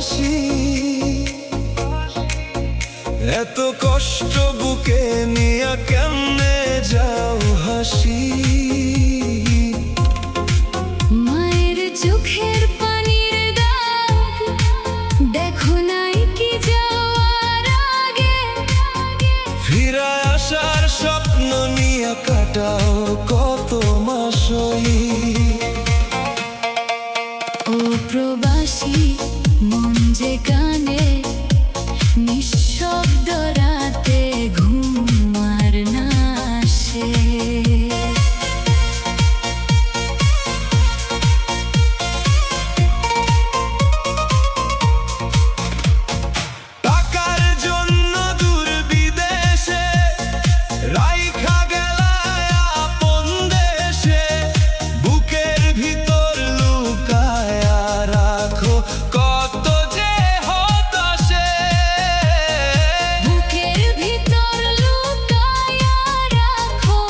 প্রবাসী, এত কষ্ট বুকে নিয়া কেমনে যাও হাসি। মায়ের চোখের পানির দাগ দেখো নাই কি যাওয়ার আগে, ফিরে আসার স্বপ্ন নিয়া কাটাও কত মাসই। ও প্রবাসী মন যে কানে, নিঃশব্দ রাতে ঘুম আর না আসে। টাকার জন্য দূর বিদেশে রাইখা গেলায় আপন দেশে, বুকের ভিতর লুকায়া রাখো কত যে হতাশে। বুকের ভিতর লুকায়া রাখো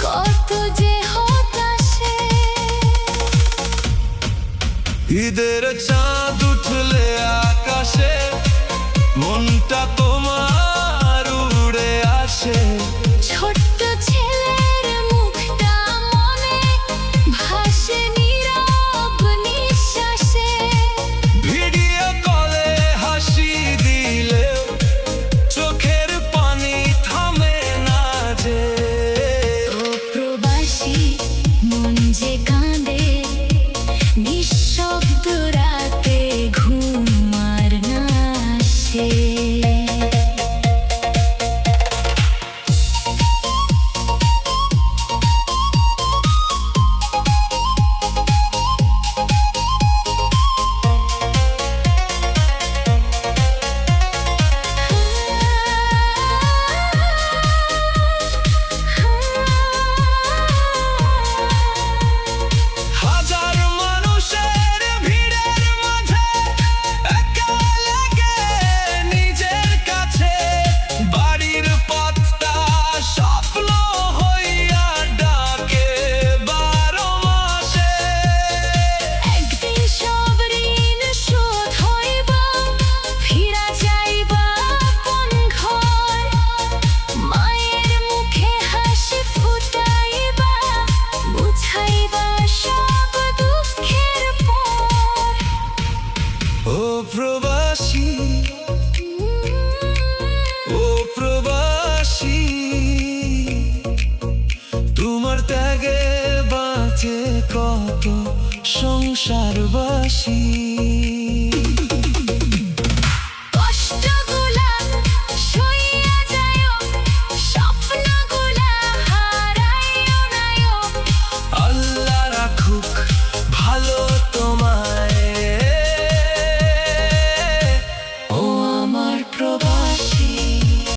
কত যে হতাশে। ঈদের চাঁদ উঠলে আকাশে মনটা তোমার উড়ে আসে। ছোট্ট ছেলের মুখটা মনে ভাসে নীরব নিঃশ্বাসে। ভিডিও কলে হাসি দিলেও চোখের পানি থামে না যে। ও প্রবাসী মন যে কাঁদে, নিঃশব্দ রাতে ঘুম আর না আসে। হাজার মানুষের ভিড়ের মাঝে একা লাগে নিজের কাছে। বাড়ির পথটা স্বপ্ন হইয়া ডাকে 12 মাসে। একদিন সব ঋণ শোধ হইবা, ফিরা যাইবা আপন ঘর। মায়ের মুখে হাসি ফুটাইবা, বুঝাইবা সব দুঃখের পর। ও প্রবাসী, ও প্রবাসী, তোমার ত্যাগে বাঁচে কত সংসারবাসী।